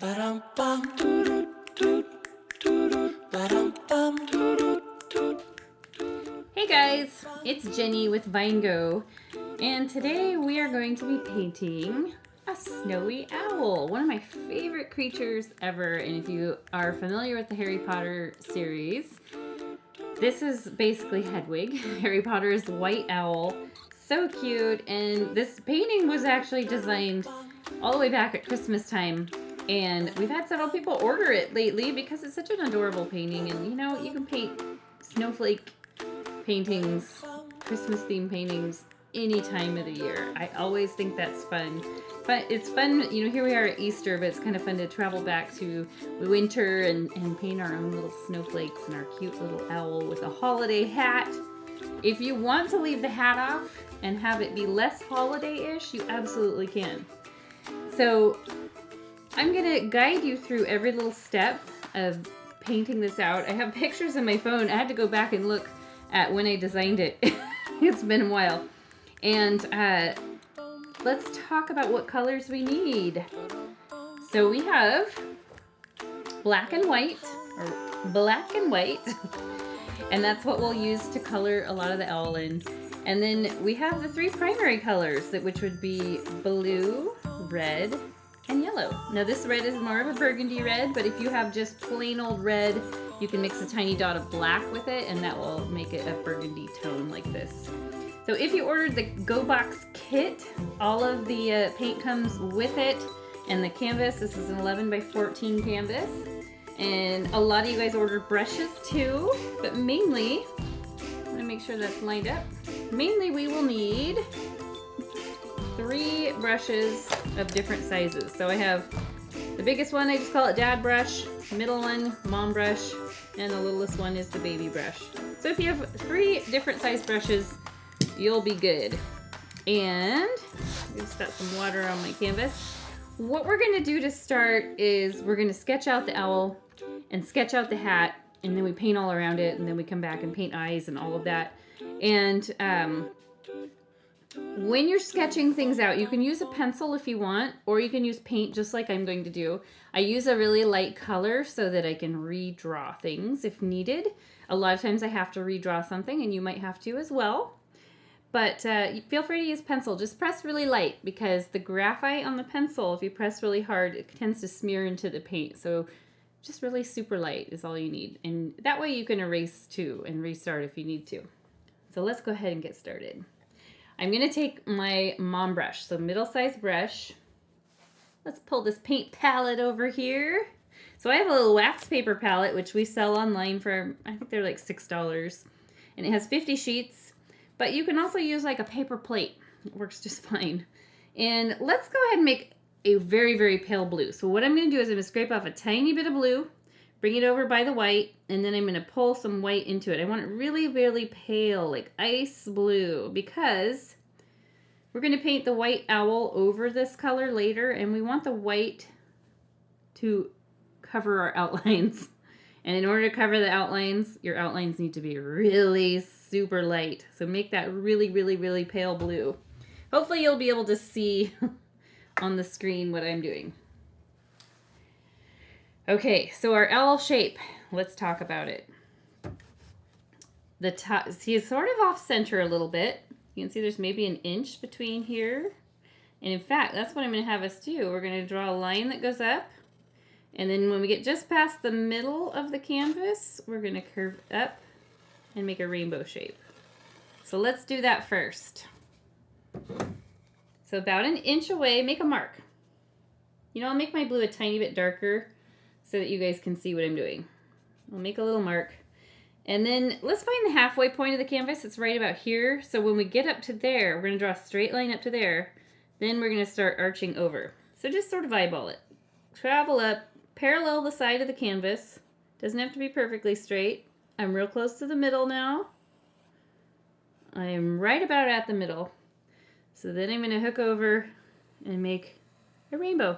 Hey guys, it's Jenny with Gogh, and today we are going to be painting a snowy owl, one of my favorite creatures ever. And if you are familiar with the Harry Potter series, this is basically Hedwig, Harry Potter's white owl. So cute, and this painting was actually designed all the way back at Christmas time. And we've had several people order it lately because it's such an adorable painting. And you know, you can paint snowflake paintings, Christmas themed paintings, any time of the year. I always think that's fun. But it's fun, you know, here we are at Easter, but it's kind of fun to travel back to winter and paint our own little snowflakes and our cute little owl with a holiday hat. If you want to leave the hat off and have it be less holiday-ish, you absolutely can. So I'm gonna guide you through every little step of painting this out. I have pictures on my phone. I had to go back and look at when I designed it. It's been a while. And let's talk about what colors we need. So we have black and white, and that's what we'll use to color a lot of the owl in. And then we have the three primary colors, which would be blue, red, and yellow. Now this red is more of a burgundy red, but if you have just plain old red, you can mix a tiny dot of black with it, and that will make it a burgundy tone like this. So if you ordered the Go Box kit, all of the paint comes with it, and the canvas, this is an 11 by 14 canvas. And a lot of you guys ordered brushes too, but mainly, I'm gonna make sure that's lined up. Mainly we will need 3 brushes of different sizes. So I have the biggest one, I just call it dad brush, middle one, mom brush, and the littlest one is the baby brush. So if you have 3 different size brushes, you'll be good. And I just got some water on my canvas. What we're gonna do to start is we're gonna sketch out the owl and sketch out the hat, and then we paint all around it, and then we come back and paint eyes and all of that. And when you're sketching things out, you can use a pencil if you want, or you can use paint just like I'm going to do. I use a really light color so that I can redraw things if needed. A lot of times I have to redraw something, and you might have to as well. But feel free to use pencil. Just press really light, because the graphite on the pencil, if you press really hard, it tends to smear into the paint. So just really super light is all you need. And that way you can erase too and restart if you need to. So let's go ahead and get started. I'm going to take my mom brush, so middle-sized brush. Let's pull this paint palette over here. So I have a little wax paper palette, which we sell online for, I think they're like $6. And it has 50 sheets. But you can also use like a paper plate. It works just fine. And let's go ahead and make a very, very pale blue. So what I'm going to do is I'm going to scrape off a tiny bit of blue, bring it over by the white, and then I'm going to pull some white into it. I want it really, really pale, like ice blue, because we're going to paint the white owl over this color later, and we want the white to cover our outlines. And in order to cover the outlines, your outlines need to be really super light. So make that really, really, really pale blue. Hopefully you'll be able to see on the screen what I'm doing. Okay, so our owl shape, let's talk about it. The top, see, it's sort of off center a little bit. You can see there's maybe an inch between here. And in fact, that's what I'm going to have us do. We're going to draw a line that goes up. And then when we get just past the middle of the canvas, we're going to curve up and make a rainbow shape. So let's do that first. So about an inch away, make a mark. You know, I'll make my blue a tiny bit darker so that you guys can see what I'm doing. I'll make a little mark. And then let's find the halfway point of the canvas. It's right about here. So when we get up to there, we're going to draw a straight line up to there. Then we're going to start arching over. So just sort of eyeball it. Travel up, parallel the side of the canvas. Doesn't have to be perfectly straight. I'm real close to the middle now. I am right about at the middle. So then I'm going to hook over and make a rainbow.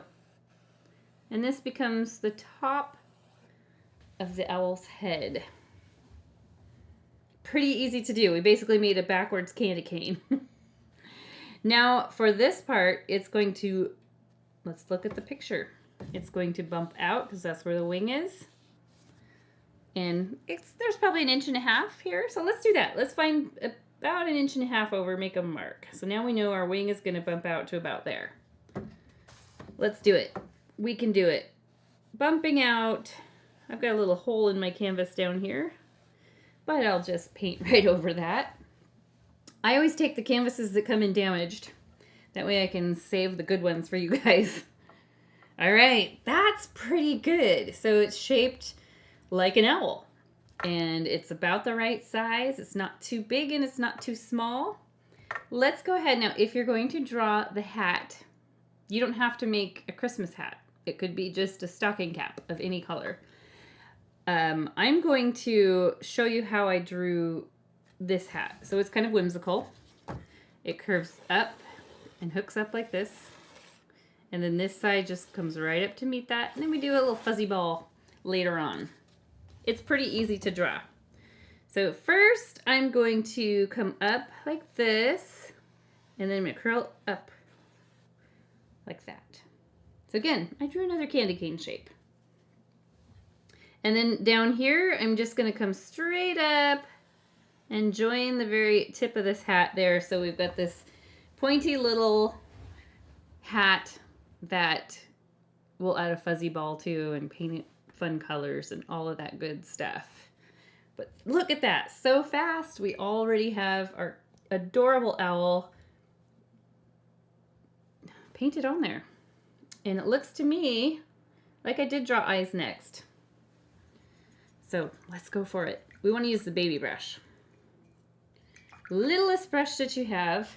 And this becomes the top of the owl's head. Pretty easy to do. We basically made a backwards candy cane. Now for this part, it's going to, let's look at the picture. it's going to bump out because that's where the wing is. And there's probably 1.5 inches here. So let's do that. Let's find about 1.5 inches over, make a mark. So now we know our wing is going to bump out to about there. Let's do it. We can do it. Bumping out. I've got a little hole in my canvas down here, but I'll just paint right over that. I always take the canvases that come in damaged. That way I can save the good ones for you guys. All right, that's pretty good. So it's shaped like an owl, and it's about the right size. It's not too big and it's not too small. Let's go ahead now. If you're going to draw the hat, you don't have to make a Christmas hat. It could be just a stocking cap of any color. I'm going to show you how I drew this hat. So it's kind of whimsical. It curves up and hooks up like this. And then this side just comes right up to meet that. And then we do a little fuzzy ball later on. It's pretty easy to draw. So first I'm going to come up like this. And then I'm going to curl up like that. So again, I drew another candy cane shape. And then down here, I'm just going to come straight up and join the very tip of this hat there. So we've got this pointy little hat that we'll add a fuzzy ball to and paint it fun colors and all of that good stuff. But look at that. So fast. We already have our adorable owl painted on there. And it looks to me like I did draw eyes next. So let's go for it. We want to use the baby brush. Littlest brush that you have.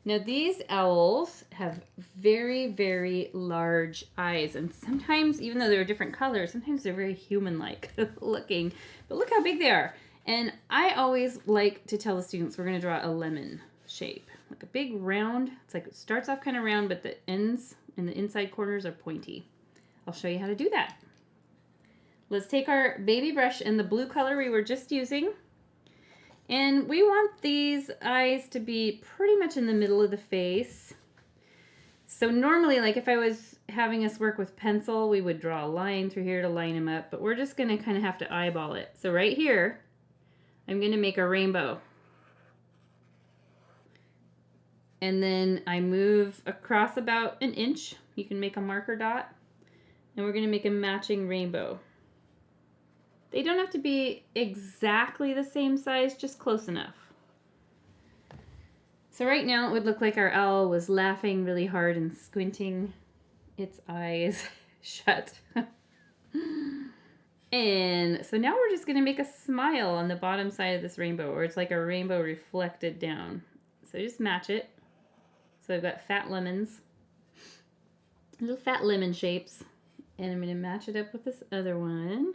Now these owls have very, very large eyes. And sometimes, even though they're different colors, sometimes they're very human-like looking. But look how big they are. And I always like to tell the students we're going to draw a lemon shape. Like a big round. It's like it starts off kind of round, but the ends and the inside corners are pointy. I'll show you how to do that. Let's take our baby brush in the blue color we were just using. And we want these eyes to be pretty much in the middle of the face. So normally, like if I was having us work with pencil, we would draw a line through here to line them up. But we're just going to kind of have to eyeball it. So right here, I'm going to make a rainbow. And then I move across about 1 inch. You can make a marker dot. And we're going to make a matching rainbow. They don't have to be exactly the same size, just close enough. So right now it would look like our owl was laughing really hard and squinting its eyes shut. And so now we're just going to make a smile on the bottom side of this rainbow, or it's like a rainbow reflected down. So just match it. So I've got fat lemons, little fat lemon shapes, and I'm going to match it up with this other one.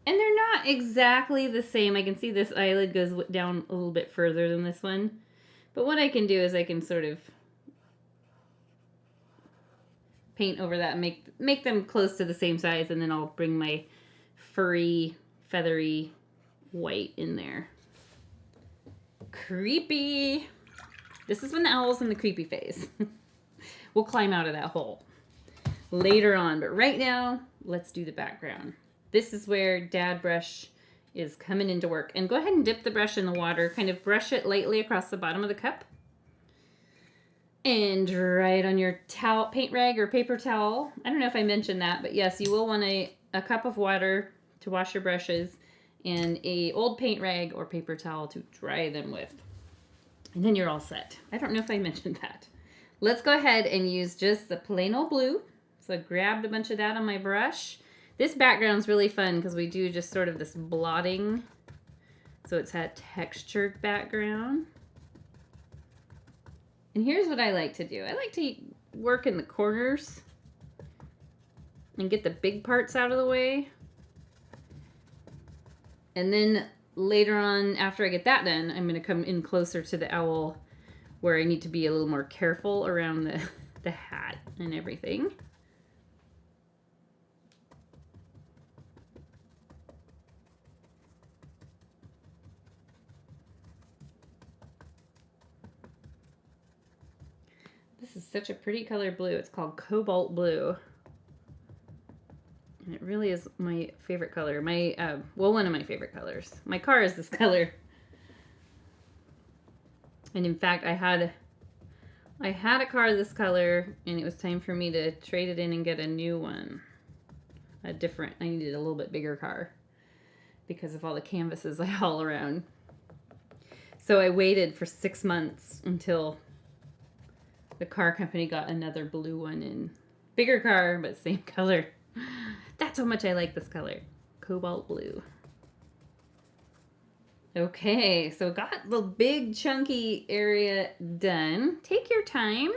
And they're not exactly the same. I can see this eyelid goes down a little bit further than this one. But what I can do is I can sort of paint over that and make them close to the same size, and then I'll bring my furry, feathery white in there. Creepy! This is when the owl's in the creepy phase. We'll climb out of that hole later on, but right now, let's do the background. This is where Dad Brush is coming into work. And go ahead and dip the brush in the water. Kind of brush it lightly across the bottom of the cup. And dry it on your towel, paint rag or paper towel. I don't know if I mentioned that, but yes, you will want a cup of water to wash your brushes and a old paint rag or paper towel to dry them with. And then you're all set. I don't know if I mentioned that. Let's go ahead and use just the plain old blue. So I grabbed a bunch of that on my brush. This background's really fun because we do just sort of this blotting. So it's a textured background. And here's what I like to do. I like to work in the corners and get the big parts out of the way. And then later on, after I get that done, I'm going to come in closer to the owl where I need to be a little more careful around the hat and everything. This is such a pretty color blue. It's called Cobalt Blue. And it really is my favorite color. Well, one of my favorite colors. My car is this color. And in fact, I had a car this color, and it was time for me to trade it in and get a new one. I needed a little bit bigger car because of all the canvases I haul around. So I waited for 6 months until the car company got another blue one in. Bigger car, but same color. That's how much I like this color. Cobalt blue. Okay, so got the big chunky area done. Take your time.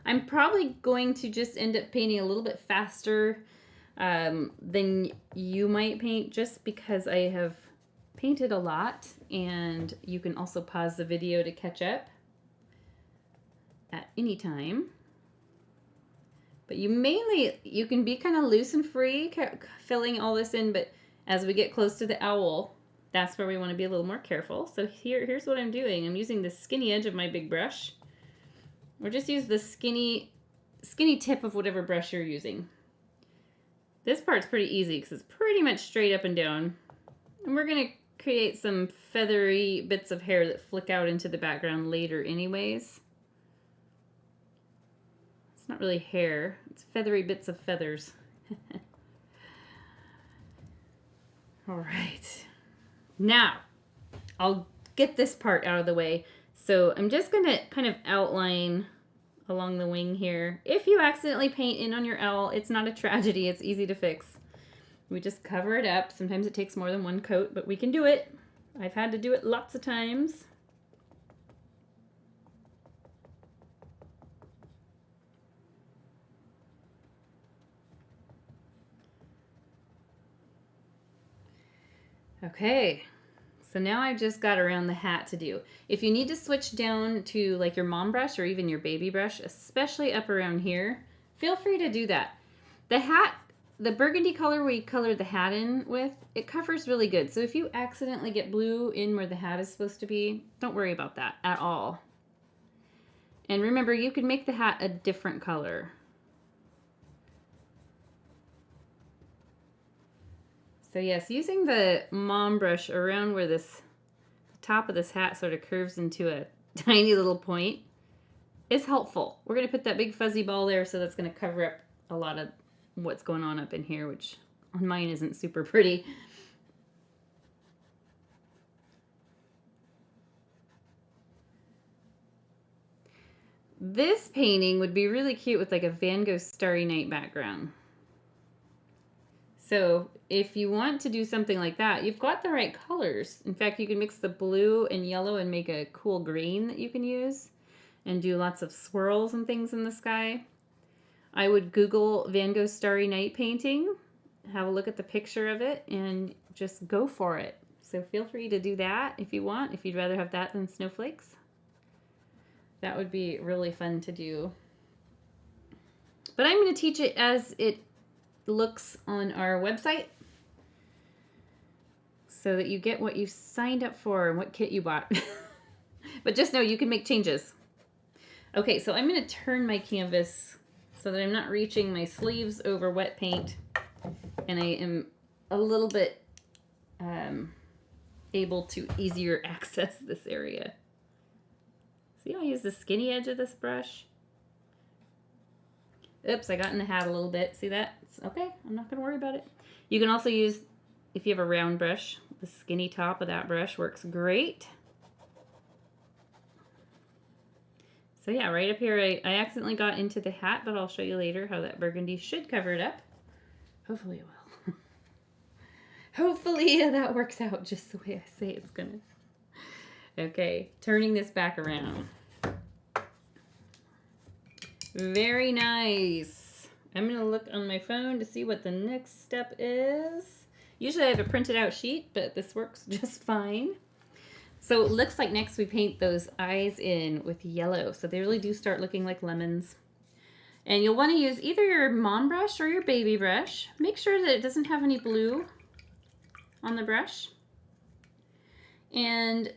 I'm probably going to just end up painting a little bit faster than you might paint, just because I have painted a lot, and you can also pause the video to catch up at any time. But you can be kind of loose and free filling all this in, but as we get close to the owl, that's where we want to be a little more careful. So here's what I'm doing. I'm using the skinny edge of my big brush, or just use the skinny tip of whatever brush you're using. This part's pretty easy because it's pretty much straight up and down. And we're going to create some feathery bits of hair that flick out into the background later anyways. It's not really hair, it's feathery bits of feathers. All right. Now, I'll get this part out of the way. So I'm just going to kind of outline along the wing here. If you accidentally paint in on your owl, it's not a tragedy. It's easy to fix. We just cover it up. Sometimes it takes more than one coat, but we can do it. I've had to do it lots of times. Okay, so now I've just got around the hat to do. If you need to switch down to like your mom brush or even your baby brush, especially up around here, feel free to do that. The hat, the burgundy color we colored the hat in with, it covers really good. So if you accidentally get blue in where the hat is supposed to be, don't worry about that at all. And remember, you can make the hat a different color. So yes, using the mom brush around where the top of this hat sort of curves into a tiny little point is helpful. We're going to put that big fuzzy ball there, so that's going to cover up a lot of what's going on up in here, which on mine isn't super pretty. This painting would be really cute with like a Van Gogh Starry Night background. So if you want to do something like that, you've got the right colors. In fact, you can mix the blue and yellow and make a cool green that you can use and do lots of swirls and things in the sky. I would Google Van Gogh Starry Night painting, have a look at the picture of it, and just go for it. So feel free to do that if you want, if you'd rather have that than snowflakes. That would be really fun to do. But I'm going to teach it as it looks on our website so that you get what you signed up for and what kit you bought. But just know you can make changes. Okay, so I'm going to turn my canvas so that I'm not reaching my sleeves over wet paint, and I am a little bit able to easier access this area. See how I use the skinny edge of this brush? Oops, I got in the hat a little bit. See that? It's okay, I'm not going to worry about it. You can also use, if you have a round brush, the skinny top of that brush works great. So yeah, right up here, I accidentally got into the hat, but I'll show you later how that burgundy should cover it up. Hopefully it will. Hopefully that works out just the way I say it's going to. Okay, turning this back around. Very nice. I'm going to look on my phone to see what the next step is. Usually I have a printed out sheet, but this works just fine. So it looks like next we paint those eyes in with yellow. So they really do start looking like lemons. And you'll want to use either your mom brush or your baby brush. Make sure that it doesn't have any blue on the brush. And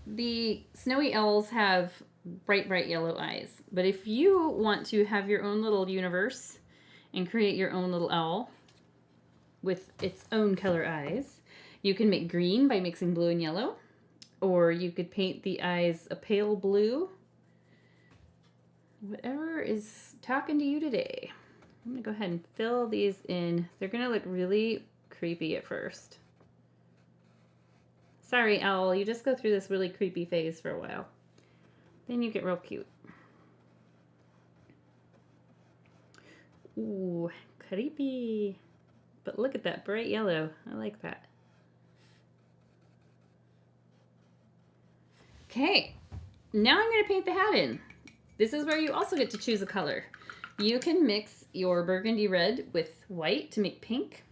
the snowy owls have bright, bright yellow eyes. But if you want to have your own little universe and create your own little owl with its own color eyes, you can make green by mixing blue and yellow, or you could paint the eyes a pale blue. Whatever is talking to you today. I'm gonna go ahead and fill these in. They're gonna look really creepy at first. Sorry, owl, you just go through this really creepy phase for a while. Then you get real cute. Ooh, creepy. But look at that bright yellow. I like that. Okay, now I'm gonna paint the hat in. This is where you also get to choose a color. You can mix your burgundy red with white to make pink.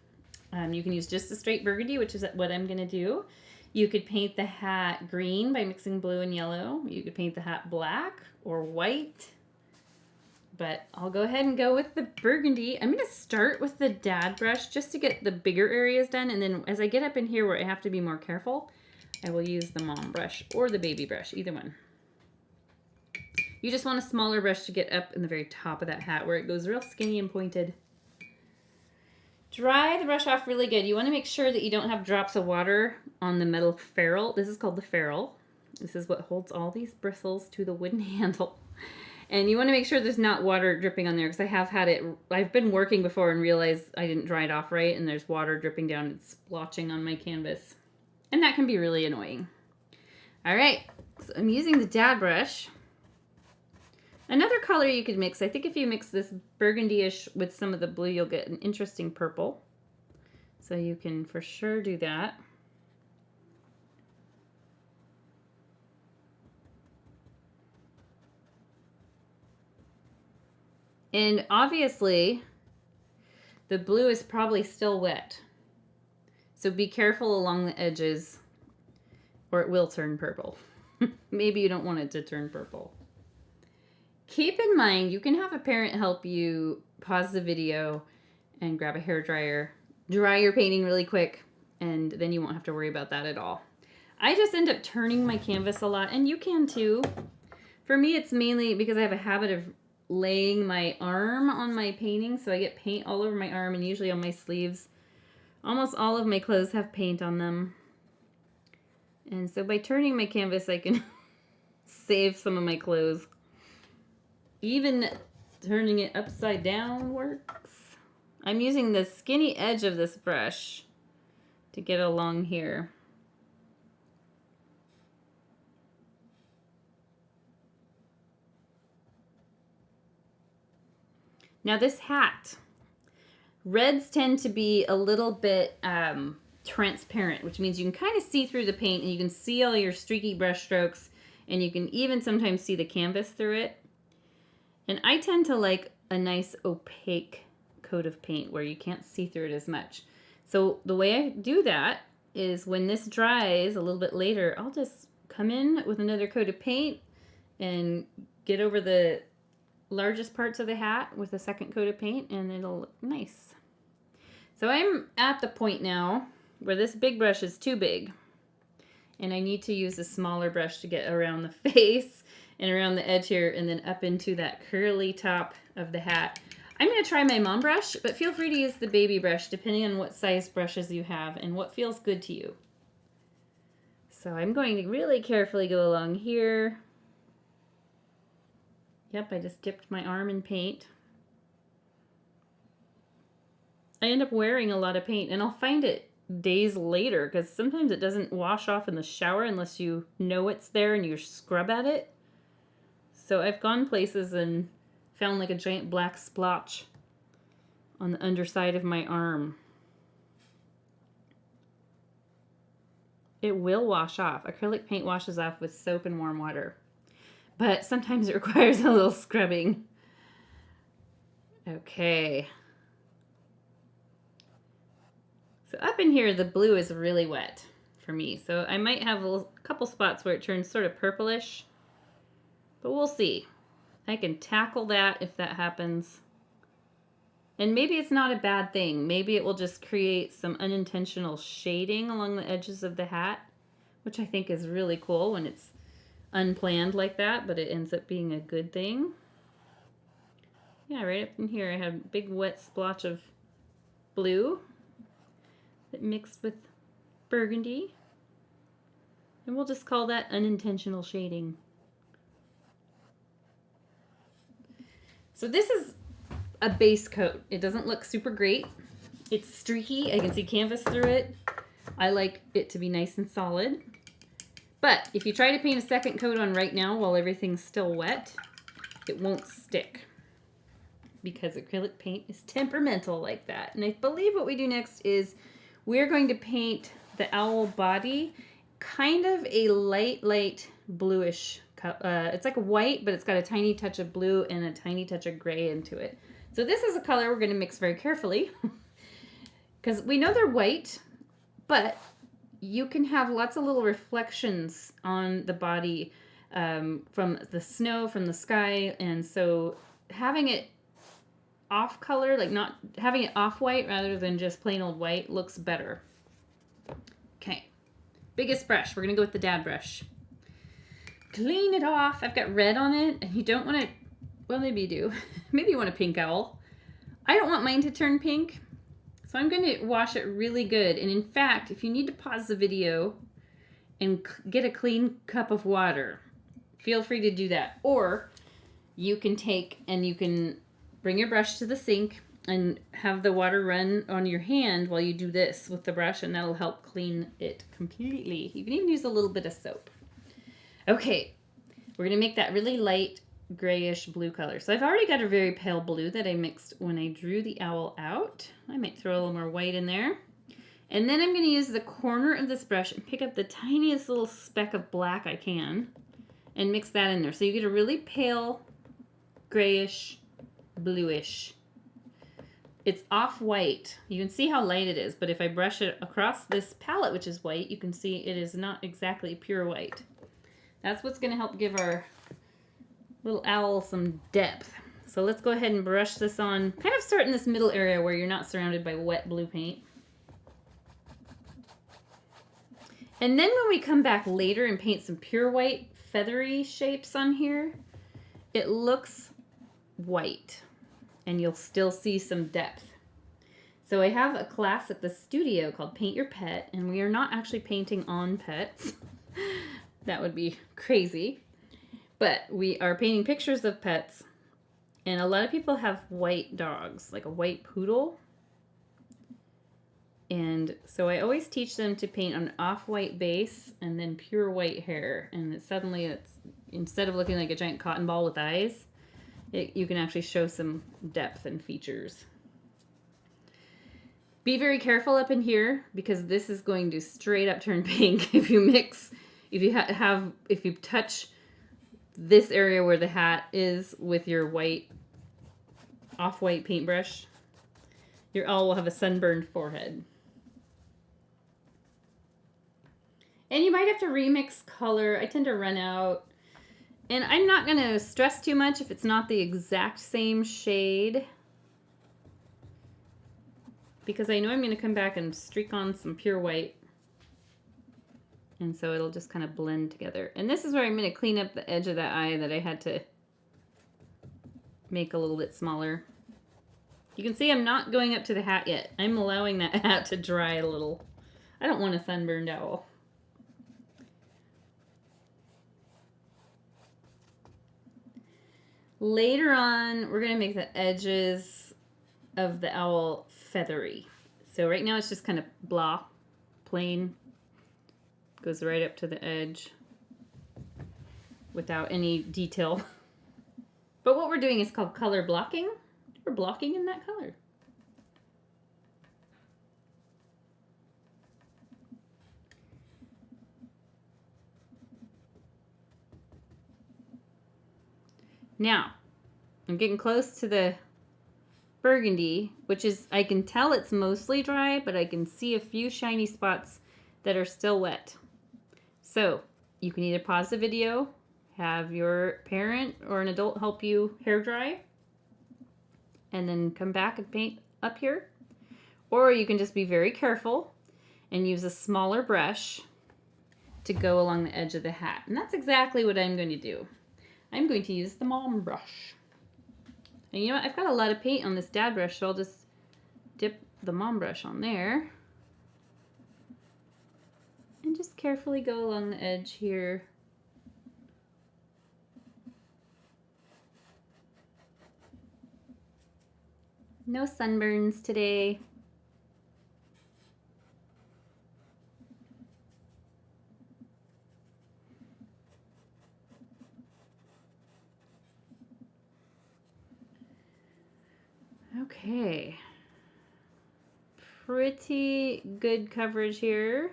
You can use just a straight burgundy, which is what I'm gonna do. You could paint the hat green by mixing blue and yellow. You could paint the hat black or white. But I'll go ahead and go with the burgundy. I'm gonna start with the dad brush just to get the bigger areas done. And then as I get up in here where I have to be more careful, I will use the mom brush or the baby brush, either one. You just want a smaller brush to get up in the very top of that hat where it goes real skinny and pointed. Dry the brush off really good. You want to make sure that you don't have drops of water on the metal ferrule. This is called the ferrule. This is what holds all these bristles to the wooden handle. And you want to make sure there's not water dripping on there, because I have had it, I've been working before and realized I didn't dry it off right and there's water dripping down and splotching on my canvas. And that can be really annoying. All right, so I'm using the dad brush. Another color you could mix, I think if you mix this burgundy-ish with some of the blue, you'll get an interesting purple. So you can for sure do that. And obviously, the blue is probably still wet. So be careful along the edges or it will turn purple. Maybe you don't want it to turn purple. Keep in mind, you can have a parent help you pause the video and grab a hairdryer, dry your painting really quick, and then you won't have to worry about that at all. I just end up turning my canvas a lot, and you can too. For me, it's mainly because I have a habit of laying my arm on my painting, so I get paint all over my arm and usually on my sleeves. Almost all of my clothes have paint on them. And so by turning my canvas, I can save some of my clothes. Even turning it upside down works. I'm using the skinny edge of this brush to get along here. Now this hat, reds tend to be a little bit transparent, which means you can kind of see through the paint and you can see all your streaky brush strokes, and you can even sometimes see the canvas through it. And I tend to like a nice opaque coat of paint where you can't see through it as much. So the way I do that is when this dries a little bit later, I'll just come in with another coat of paint and get over the largest parts of the hat with a second coat of paint, and it'll look nice. So I'm at the point now where this big brush is too big and I need to use a smaller brush to get around the face and around the edge here and then up into that curly top of the hat. I'm going to try my mom brush, but feel free to use the baby brush depending on what size brushes you have and what feels good to you. So I'm going to really carefully go along here. Yep, I just dipped my arm in paint. I end up wearing a lot of paint, and I'll find it days later because sometimes it doesn't wash off in the shower unless you know it's there and you scrub at it. So I've gone places and found like a giant black splotch on the underside of my arm. It will wash off. Acrylic paint washes off with soap and warm water, but sometimes it requires a little scrubbing. Okay. So up in here, the blue is really wet for me. So I might have a couple spots where it turns sort of purplish, but we'll see. I can tackle that if that happens. And maybe it's not a bad thing. Maybe it will just create some unintentional shading along the edges of the hat, which I think is really cool when it's unplanned like that, but it ends up being a good thing. Yeah, right up in here I have a big wet splotch of blue that mixed with burgundy. And we'll just call that unintentional shading. So this is a base coat. It doesn't look super great. It's streaky. I can see canvas through it. I like it to be nice and solid. But if you try to paint a second coat on right now while everything's still wet, it won't stick because acrylic paint is temperamental like that. And I believe what we do next is we're going to paint the owl body kind of a light bluish color. It's like a white, but it's got a tiny touch of blue and a tiny touch of gray into it. So this is a color we're going to mix very carefully because we know they're white, but you can have lots of little reflections on the body from the snow, from the sky, and so having it off color, like not having it off white rather than just plain old white, looks better. Okay, biggest brush. We're gonna go with the dad brush. Clean it off. I've got red on it, and you don't want to, well, maybe you do. Maybe you want a pink owl. I don't want mine to turn pink, so I'm going to wash it really good. And in fact, if you need to pause the video and get a clean cup of water, feel free to do that. Or you can take and you can bring your brush to the sink and have the water run on your hand while you do this with the brush, and that'll help clean it completely. You can even use a little bit of soap. Okay, we're going to make that really light grayish blue color. So I've already got a very pale blue that I mixed when I drew the owl out. I might throw a little more white in there. And then I'm going to use the corner of this brush and pick up the tiniest little speck of black I can and mix that in there. So you get a really pale grayish bluish. It's off-white. You can see how light it is, but if I brush it across this palette, which is white, you can see it is not exactly pure white. That's what's going to help give our little owl some depth. So let's go ahead and brush this on. Kind of start in this middle area where you're not surrounded by wet blue paint. And then when we come back later and paint some pure white feathery shapes on here, it looks white and you'll still see some depth. So I have a class at the studio called Paint Your Pet, and we are not actually painting on pets. That would be crazy. But we are painting pictures of pets, and a lot of people have white dogs, like a white poodle. And so I always teach them to paint on an off-white base and then pure white hair. And suddenly it's, instead of looking like a giant cotton ball with eyes, you can actually show some depth and features. Be very careful up in here because this is going to straight up turn pink if you mix, if you touch this area where the hat is with your white, off-white paintbrush, your owl will have a sunburned forehead. And you might have to remix color. I tend to run out. And I'm not going to stress too much if it's not the exact same shade, because I know I'm going to come back and streak on some pure white. And so it'll just kind of blend together. And this is where I'm going to clean up the edge of that eye that I had to make a little bit smaller. You can see I'm not going up to the hat yet. I'm allowing that hat to dry a little. I don't want a sunburned owl. Later on, we're going to make the edges of the owl feathery. So right now it's just kind of blah, plain. Goes right up to the edge without any detail. But what we're doing is called color blocking. We're blocking in that color. Now, I'm getting close to the burgundy, which is, I can tell it's mostly dry, but I can see a few shiny spots that are still wet. So, you can either pause the video, have your parent or an adult help you hair dry, and then come back and paint up here. Or you can just be very careful and use a smaller brush to go along the edge of the hat. And that's exactly what I'm going to do. I'm going to use the mom brush. And you know what? I've got a lot of paint on this dad brush, so I'll just dip the mom brush on there. And just carefully go along the edge here. No sunburns today. Okay. Pretty good coverage here.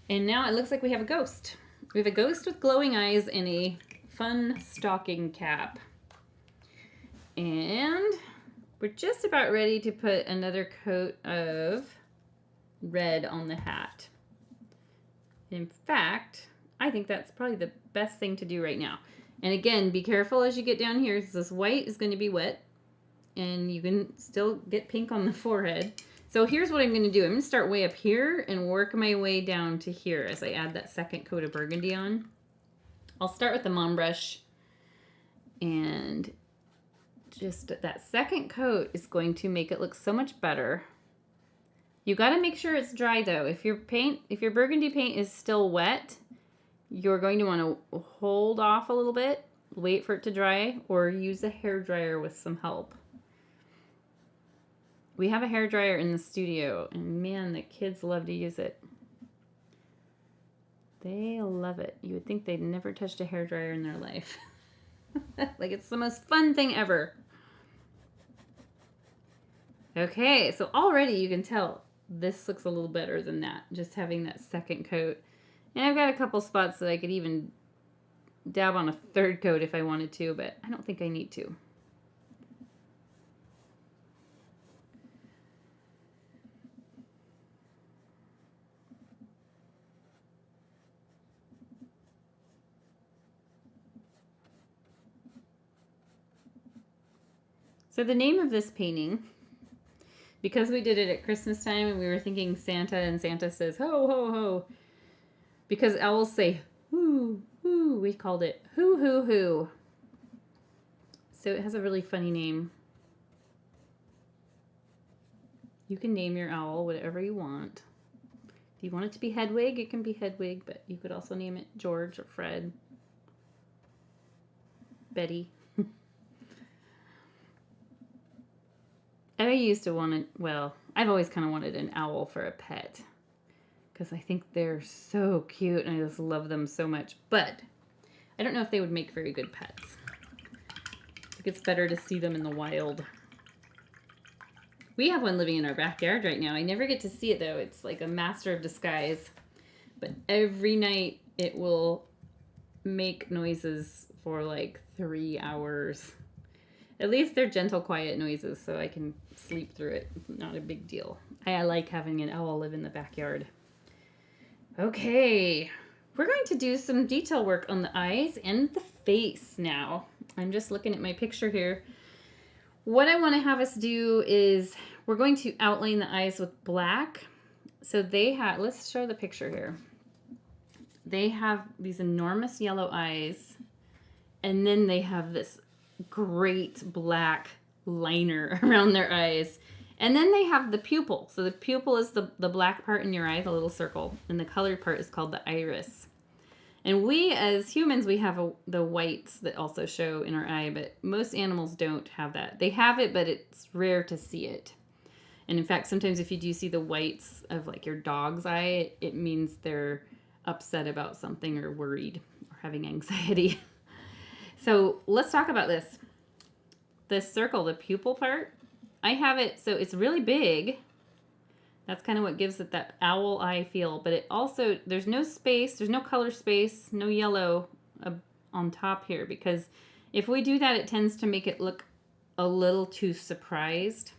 And now it looks like we have a ghost. We have a ghost with glowing eyes and a fun stocking cap. And we're just about ready to put another coat of red on the hat. In fact, I think that's probably the best thing to do right now. And again, be careful as you get down here. This white is going to be wet. And you can still get pink on the forehead. So here's what I'm going to do. I'm going to start way up here and work my way down to here as I add that second coat of burgundy on. I'll start with the mom brush. And just that second coat is going to make it look so much better. You got to make sure it's dry though. If your burgundy paint is still wet, you're going to want to hold off a little bit, wait for it to dry, or use a hairdryer with some help. We have a hairdryer in the studio, and man, the kids love to use it. They love it. You would think they'd never touched a hairdryer in their life. Like it's the most fun thing ever. Okay, so already you can tell this looks a little better than that, just having that second coat. And I've got a couple spots that I could even dab on a third coat if I wanted to, but I don't think I need to. So the name of this painting, because we did it at Christmas time and we were thinking Santa and Santa says, ho, ho, ho. Because owls say, hoo, hoo, we called it hoo, hoo, hoo. So it has a really funny name. You can name your owl whatever you want. If you want it to be Hedwig, it can be Hedwig, but you could also name it George or Fred. Betty. I used to want it, well, I've always kind of wanted an owl for a pet. Because I think they're so cute and I just love them so much. But I don't know if they would make very good pets. I think it's better to see them in the wild. We have one living in our backyard right now. I never get to see it though. It's like a master of disguise. But every night it will make noises for like 3 hours. At least they're gentle, quiet noises so I can sleep through it. It's not a big deal. I like having an owl live in the backyard. Okay, we're going to do some detail work on the eyes and the face now. I'm just looking at my picture here. What I want to have us do is we're going to outline the eyes with black. So they have, let's show the picture here. They have these enormous yellow eyes, and then they have this great black liner around their eyes. And then they have the pupil. So the pupil is the black part in your eye, the little circle. And the colored part is called the iris. And we, as humans, we have the whites that also show in our eye. But most animals don't have that. They have it, but it's rare to see it. And in fact, sometimes if you do see the whites of like your dog's eye, it means they're upset about something or worried or having anxiety. So let's talk about this. This circle, the pupil part, I have it so it's really big. That's kind of what gives it that owl eye feel. But it also, there's no space, there's no color space, no yellow on top here. Because if we do that, it tends to make it look a little too surprised.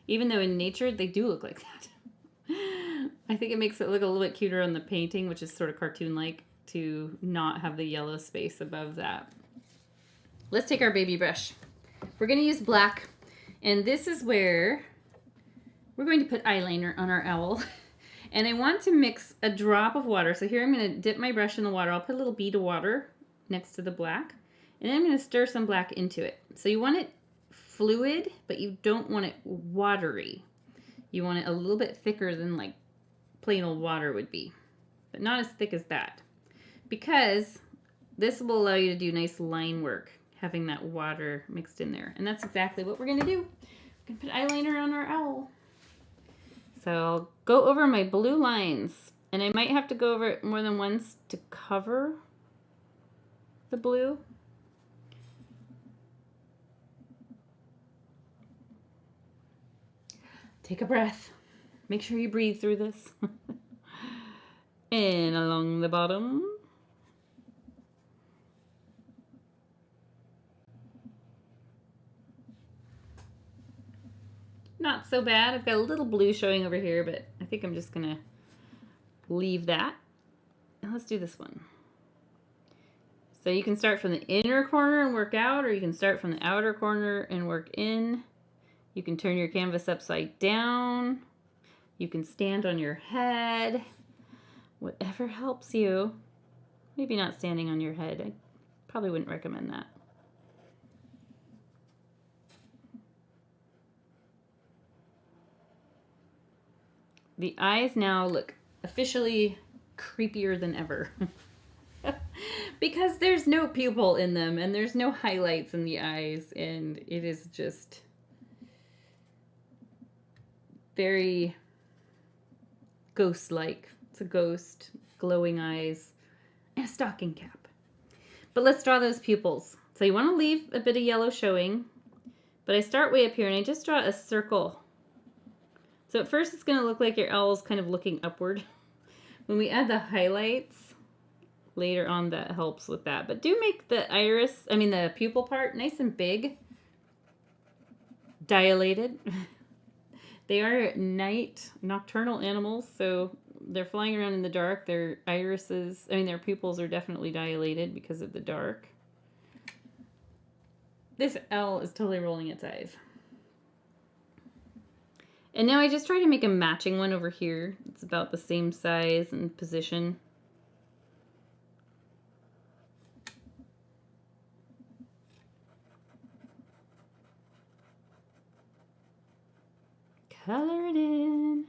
Even though in nature, they do look like that. I think it makes it look a little bit cuter on the painting, which is sort of cartoon-like, to not have the yellow space above that. Let's take our baby brush. We're going to use black. And this is where we're going to put eyeliner on our owl. And I want to mix a drop of water. So here I'm going to dip my brush in the water. I'll put a little bead of water next to the black. And then I'm going to stir some black into it. So you want it fluid, but you don't want it watery. You want it a little bit thicker than like plain old water would be, but not as thick as that. Because this will allow you to do nice line work, having that water mixed in there. And that's exactly what we're going to do. We're going to put eyeliner on our owl. So I'll go over my blue lines, and I might have to go over it more than once to cover the blue. Take a breath. Make sure you breathe through this. And along the bottom. Not so bad. I've got a little blue showing over here, but I think I'm just gonna leave that. And let's do this one. So you can start from the inner corner and work out, or you can start from the outer corner and work in. You can turn your canvas upside down. You can stand on your head. Whatever helps you. Maybe not standing on your head. I probably wouldn't recommend that. The eyes now look officially creepier than ever. Because there's no pupil in them and there's no highlights in the eyes, and it is just very ghost-like. It's a ghost, glowing eyes, and a stocking cap. But let's draw those pupils. So you want to leave a bit of yellow showing, but I start way up here and I just draw a circle. So at first it's going to look like your owl's kind of looking upward. When we add the highlights later on, that helps with that. But do make the the pupil part nice and big, dilated. They are nocturnal animals, so they're flying around in the dark. Their their pupils are definitely dilated because of the dark. This owl is totally rolling its eyes. And now I just try to make a matching one over here. It's about the same size and position. Color it in.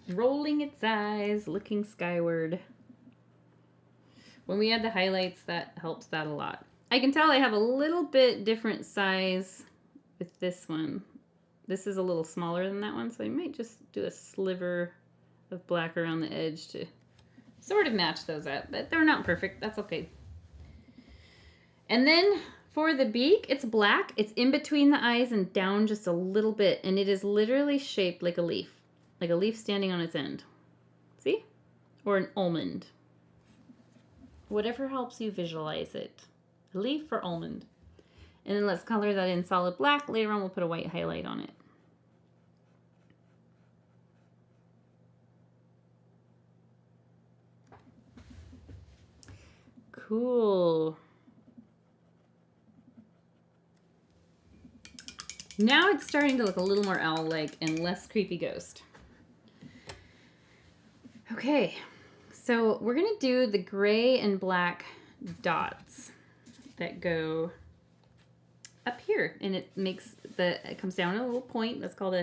Rolling its eyes, looking skyward. When we add the highlights, that helps that a lot. I can tell I have a little bit different size with this one. This is a little smaller than that one, so I might just do a sliver of black around the edge to sort of match those up, but they're not perfect. That's okay. And then for the beak, it's black. It's in between the eyes and down just a little bit, and it is literally shaped like a leaf standing on its end. See? Or an almond. Whatever helps you visualize it. A leaf or almond. And then let's color that in solid black. Later on, we'll put a white highlight on it. Cool. Now it's starting to look a little more owl-like and less creepy ghost. Okay, so we're gonna do the gray and black dots that go up here, and it comes down a little point. That's called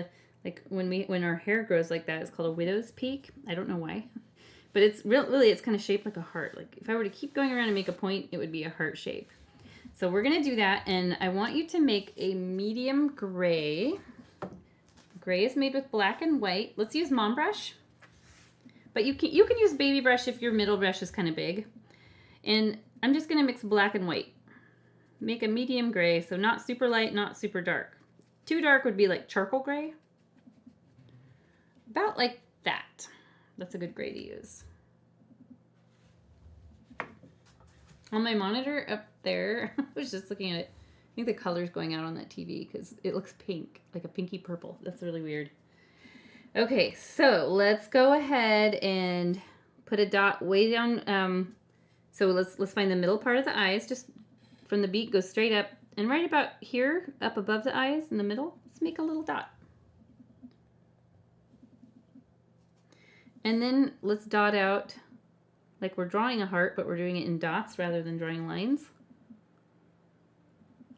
when our hair grows like that, it's called a widow's peak. I don't know why, but it's really it's kind of shaped like a heart. Like if I were to keep going around and make a point, it would be a heart shape. So we're gonna do that, and I want you to make a medium gray. Gray is made with black and white. Let's use mom brush. But you can use baby brush if your middle brush is kind of big. And I'm just going to mix black and white. Make a medium gray, so not super light, not super dark. Too dark would be like charcoal gray. About like that. That's a good gray to use. On my monitor up there, I was just looking at it. I think the color's going out on that TV because it looks pink, like a pinky purple. That's really weird. Okay, so let's go ahead and put a dot way down. So let's find the middle part of the eyes. Just from the beak goes straight up, and right about here, up above the eyes in the middle, let's make a little dot. And then let's dot out like we're drawing a heart, but we're doing it in dots rather than drawing lines.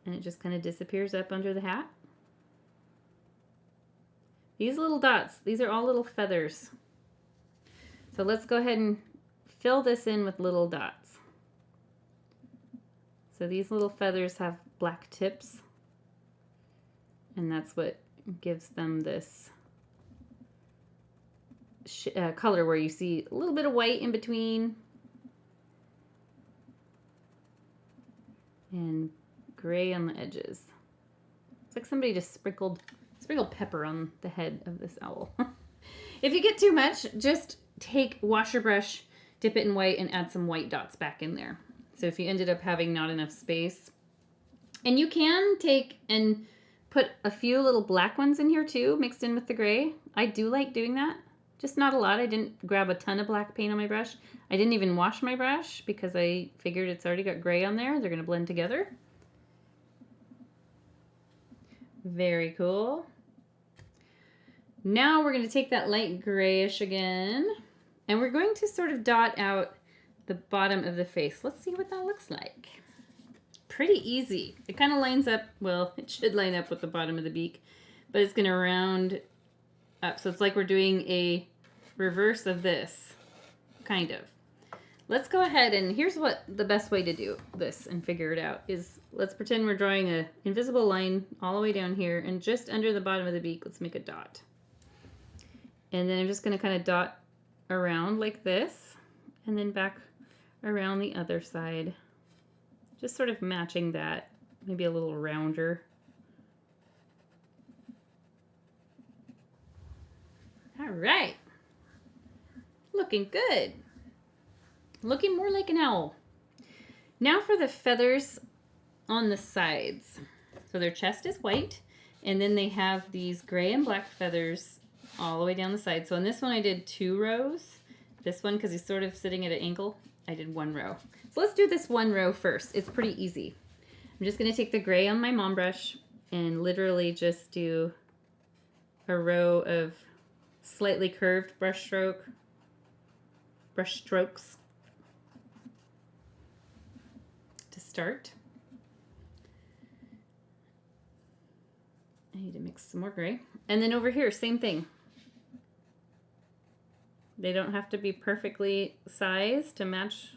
And it just kind of disappears up under the hat. These little dots, these are all little feathers. So let's go ahead and fill this in with little dots. So these little feathers have black tips, and that's what gives them this color where you see a little bit of white in between and gray on the edges. It's like somebody just sprinkled pepper on the head of this owl. If you get too much, just wash your brush, dip it in white, and add some white dots back in there. So if you ended up having not enough space, and you can take and put a few little black ones in here too, mixed in with the gray. I do like doing that. Just not a lot. I didn't grab a ton of black paint on my brush. I didn't even wash my brush because I figured it's already got gray on there. They're going to blend together. Very cool. Now we're going to take that light grayish again, and we're going to sort of dot out the bottom of the face. Let's see what that looks like. Pretty easy. It kind of lines up, well, it should line up with the bottom of the beak, but it's going to round up. So it's like we're doing a reverse of this, kind of. Let's go ahead, and here's what the best way to do this and figure it out is, let's pretend we're drawing an invisible line all the way down here, and just under the bottom of the beak, let's make a dot. And then I'm just going to kind of dot around like this, and then back around the other side. Just sort of matching that, maybe a little rounder. All right. Looking good. Looking more like an owl. Now for the feathers on the sides. So their chest is white, and then they have these gray and black feathers all the way down the side. So in this one I did 2 rows. This one, because he's sort of sitting at an angle, I did 1 row. So let's do this 1 row first. It's pretty easy. I'm just going to take the gray on my mom brush and literally just do a row of slightly curved brush strokes. To start. I need to mix some more gray. And then over here, same thing. They don't have to be perfectly sized to match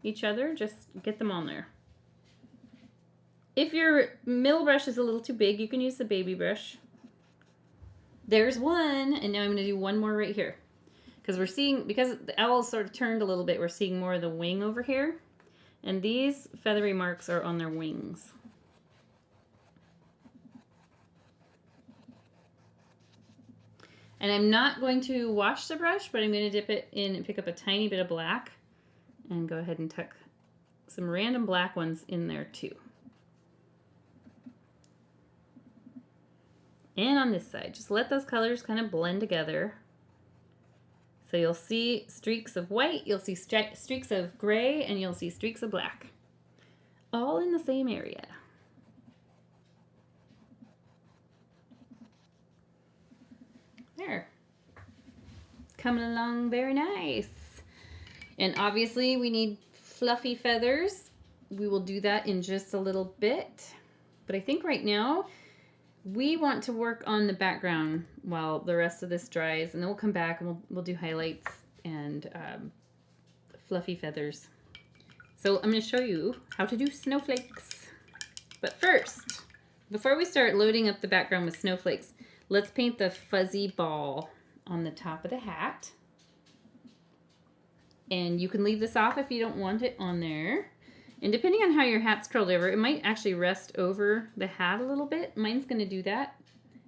each other. Just get them on there. If your middle brush is a little too big, you can use the baby brush. There's one, and now I'm going to do 1 more right here. Because we're seeing, because the owl sort of turned a little bit, we're seeing more of the wing over here. And these feathery marks are on their wings. And I'm not going to wash the brush, but I'm going to dip it in and pick up a tiny bit of black and go ahead and tuck some random black ones in there too. And on this side, just let those colors kind of blend together. So you'll see streaks of white, you'll see streaks of gray, and you'll see streaks of black. All in the same area. There. Coming along very nice. And obviously we need fluffy feathers. We will do that in just a little bit. But I think right now we want to work on the background while the rest of this dries, and then we'll come back and we'll do highlights and fluffy feathers. So I'm going to show you how to do snowflakes. But first, before we start loading up the background with snowflakes, let's paint the fuzzy ball on the top of the hat. And you can leave this off if you don't want it on there. And depending on how your hat's curled over, it might actually rest over the hat a little bit. Mine's going to do that.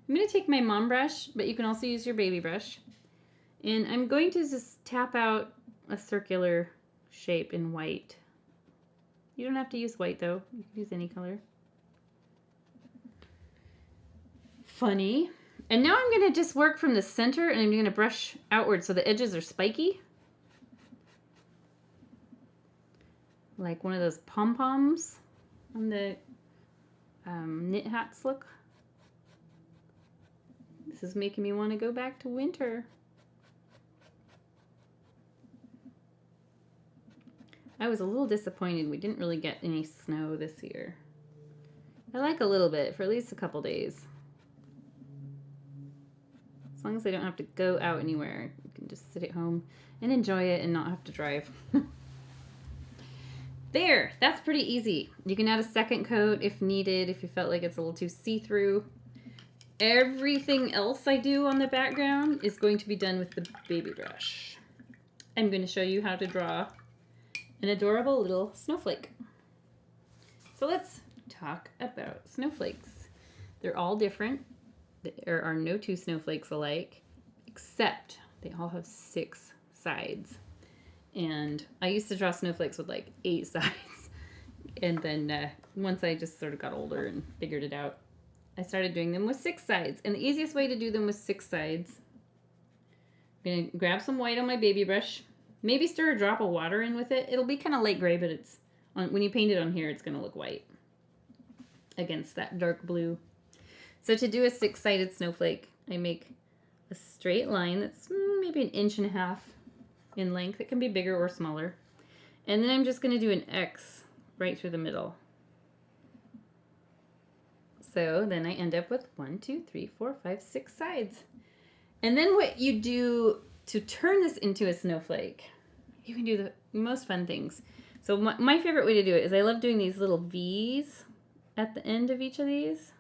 I'm going to take my mom brush, but you can also use your baby brush. And I'm going to just tap out a circular shape in white. You don't have to use white though. You can use any color. Funny. And now I'm going to just work from the center, and I'm going to brush outward so the edges are spiky. Like one of those pom-poms. on the knit hats look. This is making me want to go back to winter. I was a little disappointed we didn't really get any snow this year. I like a little bit for at least a couple days. As long as I don't have to go out anywhere, you can just sit at home and enjoy it and not have to drive. There, that's pretty easy. You can add a second coat if needed, if you felt like it's a little too see-through. Everything else I do on the background is going to be done with the baby brush. I'm going to show you how to draw an adorable little snowflake. So let's talk about snowflakes. They're all different. There are no two snowflakes alike, except they all have 6 sides. And I used to draw snowflakes with like 8 sides. And then once I just sort of got older and figured it out, I started doing them with 6 sides. And the easiest way to do them with 6 sides, I'm going to grab some white on my baby brush. Maybe stir a drop of water in with it. It'll be kind of light gray, but it's when you paint it on here, it's going to look white against that dark blue. So to do a 6-sided snowflake, I make a straight line that's maybe 1.5 inches in length. It can be bigger or smaller. And then I'm just going to do an X right through the middle. So then I end up with 1, 2, 3, 4, 5, 6 sides. And then what you do to turn this into a snowflake, you can do the most fun things. So my favorite way to do it is I love doing these little V's at the end of each of these.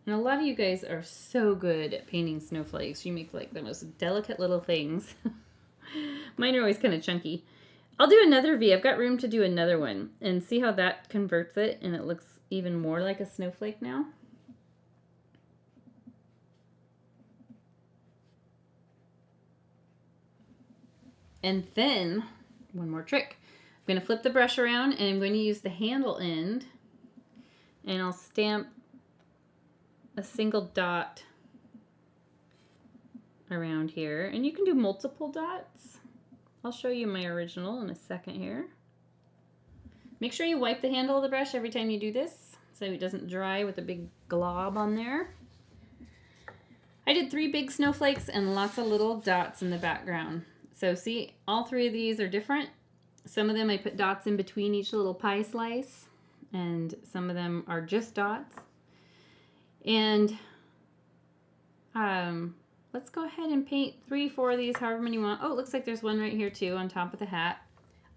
And a lot of you guys are so good at painting snowflakes. You make like the most delicate little things. Mine are always kind of chunky. I'll do another V. I've got room to do another one and see how that converts it and it looks even more like a snowflake now. And then one more trick. I'm going to flip the brush around and I'm going to use the handle end and I'll stamp a single dot around here, and you can do multiple dots. I'll show you my original in a second here. Make sure you wipe the handle of the brush every time you do this so it doesn't dry with a big glob on there. I did 3 big snowflakes and lots of little dots in the background. So see, all 3 of these are different. Some of them I put dots in between each little pie slice, and some of them are just dots. And let's go ahead and paint 3, 4 of these, however many you want. Oh, it looks like there's one right here too on top of the hat.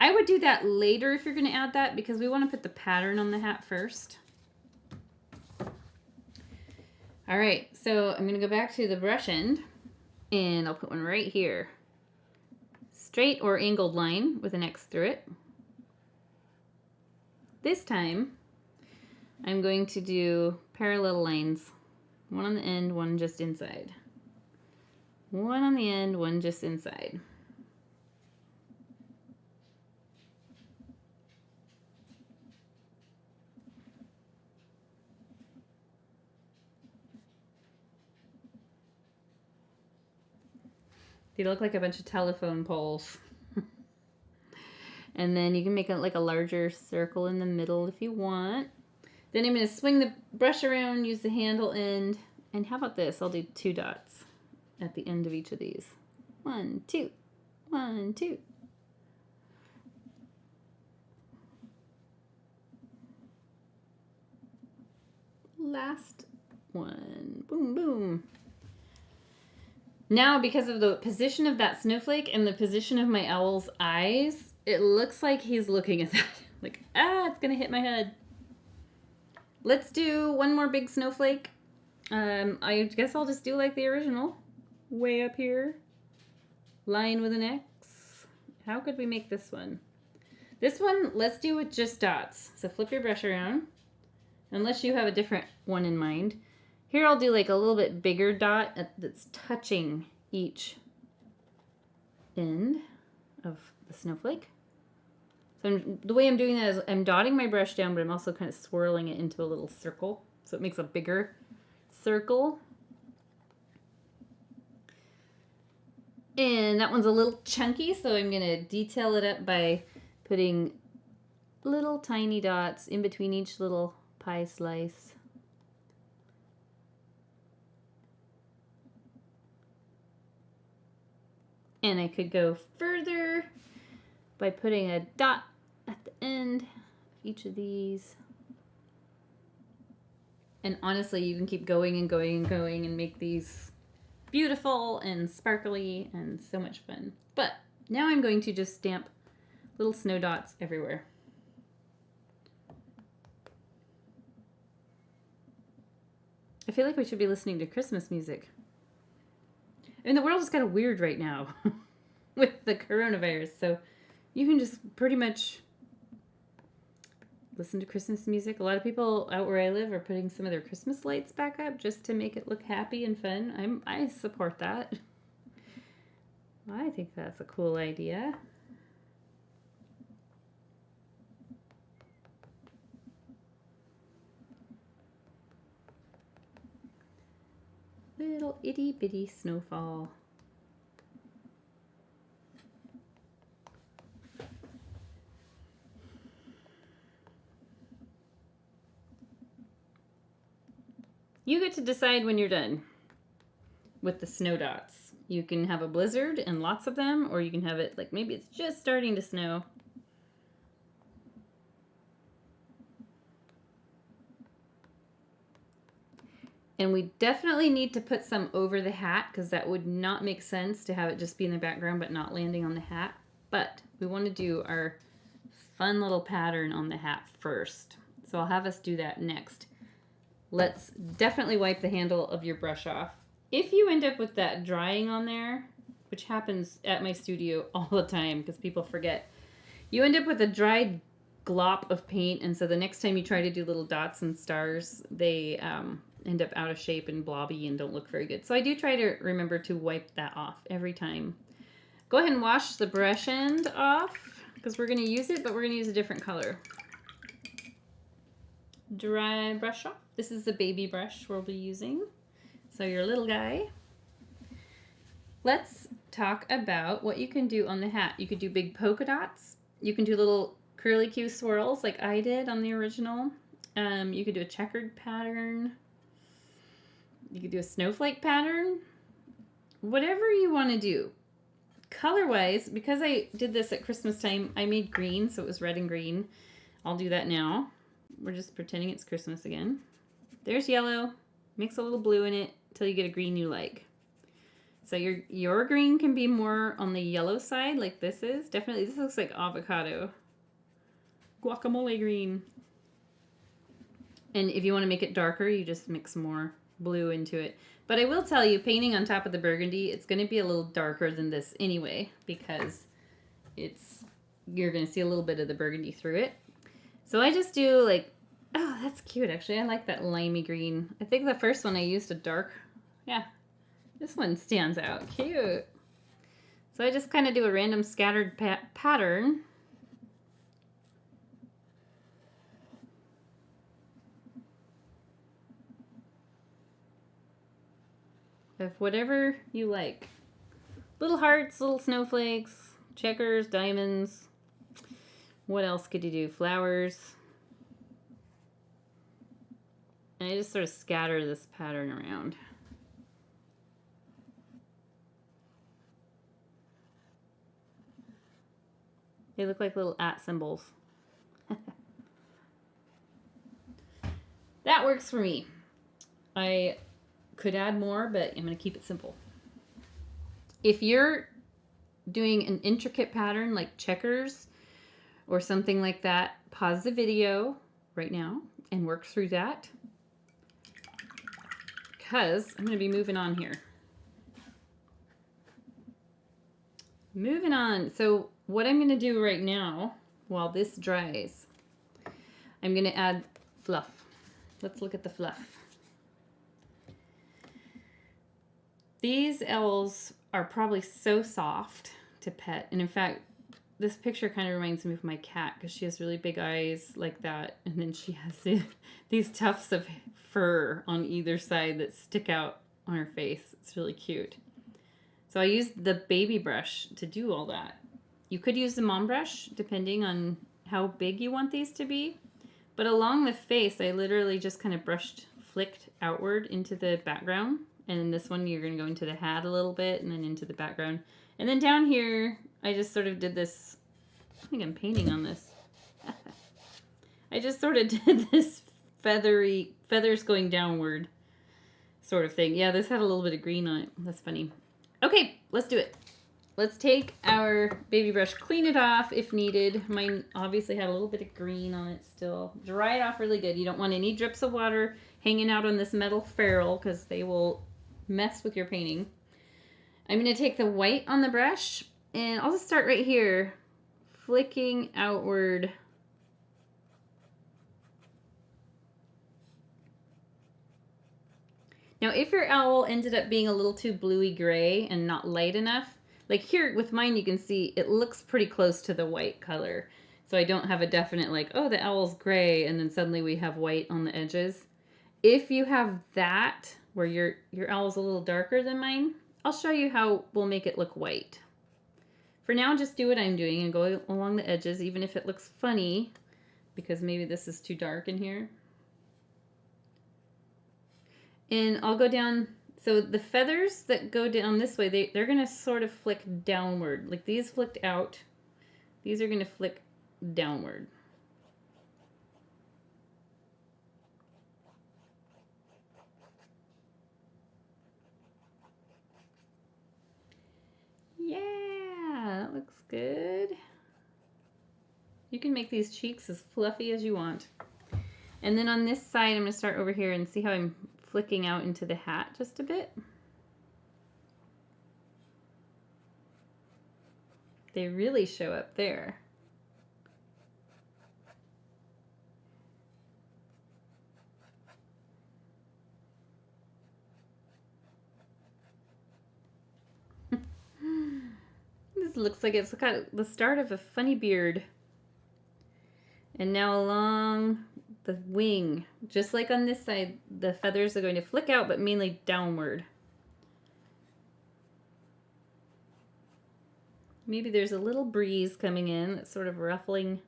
I would do that later if you're going to add that because we want to put the pattern on the hat first. All right, so I'm going to go back to the brush end and I'll put one right here. Straight or angled line with an X through it. This time, I'm going to do parallel lines. One on the end, one just inside. One on the end, one just inside. They look like a bunch of telephone poles. And then you can make it like a larger circle in the middle if you want. Then I'm going to swing the brush around, use the handle end, and how about this? I'll do 2 dots at the end of each of these. 1, 2, 1, 2. Last one. Boom, boom. Now, because of the position of that snowflake and the position of my owl's eyes, it looks like he's looking at that. Like, it's going to hit my head. Let's do one more big snowflake. I guess I'll just do like the original. Way up here. Line with an X. How could we make this one? This one, let's do with just dots. So flip your brush around. Unless you have a different one in mind. Here I'll do like a little bit bigger dot that's touching each end of the snowflake. So the way I'm doing that is I'm dotting my brush down, but I'm also kind of swirling it into a little circle. So it makes a bigger circle. And that one's a little chunky, so I'm going to detail it up by putting little tiny dots in between each little pie slice. And I could go further by putting a dot at the end of each of these. And honestly, you can keep going and going and going and make these beautiful and sparkly and so much fun. But now I'm going to just stamp little snow dots everywhere. I feel like we should be listening to Christmas music. I mean, the world is kind of weird right now with the coronavirus, so you can just pretty much listen to Christmas music. A lot of people out where I live are putting some of their Christmas lights back up just to make it look happy and fun. I support that. I think that's a cool idea. Little itty bitty snowfall. You get to decide when you're done with the snow dots. You can have a blizzard and lots of them, or you can have it like maybe it's just starting to snow. And we definitely need to put some over the hat because that would not make sense to have it just be in the background but not landing on the hat. But we want to do our fun little pattern on the hat first. So I'll have us do that next. Let's definitely wipe the handle of your brush off. If you end up with that drying on there, which happens at my studio all the time because people forget, you end up with a dried glop of paint, and so the next time you try to do little dots and stars, they end up out of shape and blobby and don't look very good. So I do try to remember to wipe that off every time. Go ahead and wash the brush end off because we're going to use it, but we're going to use a different color. Dry brush off. This is the baby brush we'll be using. So your little guy. Let's talk about what you can do on the hat. You could do big polka dots. You can do little curly Q swirls like I did on the original. You could do a checkered pattern. You could do a snowflake pattern. Whatever you want to do. Color-wise, because I did this at Christmas time, I made green, so it was red and green. I'll do that now. We're just pretending it's Christmas again. There's yellow. Mix a little blue in it until you get a green you like. So your green can be more on the yellow side like this is. Definitely, this looks like avocado. Guacamole green. And if you want to make it darker, you just mix more blue into it. But I will tell you, painting on top of the burgundy, it's going to be a little darker than this anyway because you're going to see a little bit of the burgundy through it. So I just do like, oh, that's cute actually. I like that limey green. I think the first one I used a dark, yeah, this one stands out. Cute. So I just kind of do a random scattered pattern. Of whatever you like. Little hearts, little snowflakes, checkers, diamonds. What else could you do? Flowers. And I just sort of scatter this pattern around. They look like little @ symbols. That works for me. I could add more, but I'm going to keep it simple. If you're doing an intricate pattern like checkers or something like that, pause the video right now and work through that because I'm going to be moving on here. Moving on. So what I'm going to do right now while this dries, I'm going to add fluff. Let's look at the fluff. These owls are probably so soft to pet. And in fact, this picture kind of reminds me of my cat because she has really big eyes like that. And then she has these tufts of fur on either side that stick out on her face. It's really cute. So I used the baby brush to do all that. You could use the mom brush depending on how big you want these to be. But along the face, I literally just kind of flicked outward into the background. And in this one, you're going to go into the hat a little bit and then into the background. And then down here, I just sort of did this. I think I'm painting on this. I just sort of did this feathers going downward sort of thing. Yeah, this had a little bit of green on it. That's funny. Okay, let's do it. Let's take our baby brush, clean it off if needed. Mine obviously had a little bit of green on it still. Dry it off really good. You don't want any drips of water hanging out on this metal ferrule because they will mess with your painting. I'm going to take the white on the brush and I'll just start right here, flicking outward. Now, if your owl ended up being a little too bluey gray and not light enough, like here with mine, you can see it looks pretty close to the white color. So I don't have a definite like, oh, the owl's gray, and then suddenly we have white on the edges. If you have that, where your owl's a little darker than mine, I'll show you how we'll make it look white. For now, just do what I'm doing and go along the edges, even if it looks funny, because maybe this is too dark in here. And I'll go down, so the feathers that go down this way, they're going to sort of flick downward. Like these flicked out. These are going to flick downward. Yeah, that looks good. You can make these cheeks as fluffy as you want. And then on this side, I'm going to start over here and see how I'm flicking out into the hat just a bit. They really show up there. This looks like it's got the start of a funny beard. And now along the wing, just like on this side, the feathers are going to flick out, but mainly downward. Maybe there's a little breeze coming in that's sort of ruffling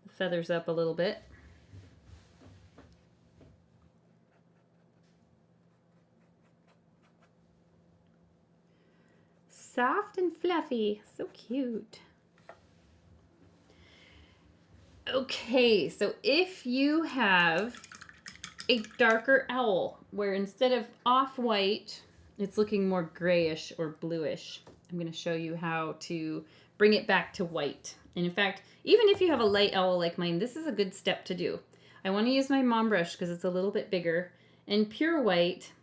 the feathers up a little bit. Soft and fluffy, so cute. Okay, so if you have a darker owl where instead of off-white, it's looking more grayish or bluish, I'm going to show you how to bring it back to white. And in fact, even if you have a light owl like mine, this is a good step to do. I want to use my mom brush because it's a little bit bigger and pure white.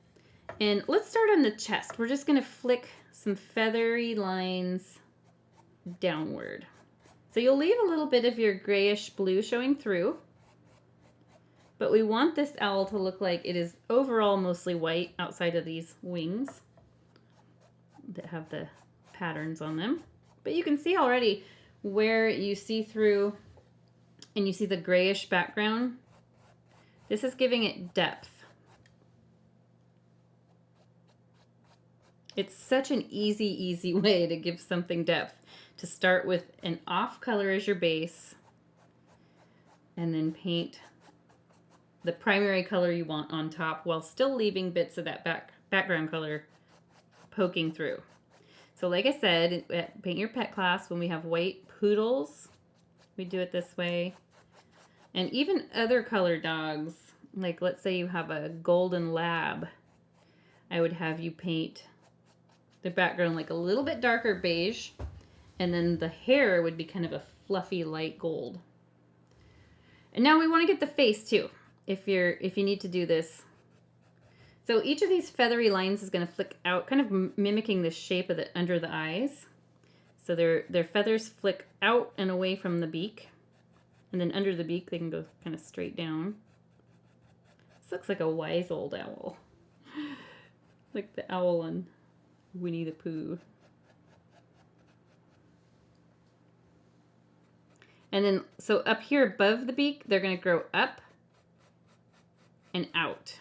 And let's start on the chest. We're just going to flick some feathery lines downward. So you'll leave a little bit of your grayish blue showing through, but we want this owl to look like it is overall mostly white outside of these wings that have the patterns on them. But you can see already where you see through and you see the grayish background. This is giving it depth. It's such an easy way to give something depth. To start with an off color as your base and then paint the primary color you want on top while still leaving bits of that background color poking through. So like I said, at Paint Your Pet class, when we have white poodles, we do it this way. And even other color dogs, like let's say you have a golden lab, I would have you paint the background like a little bit darker beige. And then the hair would be kind of a fluffy light gold. And now we want to get the face too, if you need to do this. So each of these feathery lines is going to flick out, kind of mimicking the shape of the under the eyes. So their feathers flick out and away from the beak. And then under the beak they can go kind of straight down. This looks like a wise old owl. Like the owl on Winnie the Pooh. And then, so up here above the beak, they're going to grow up and out.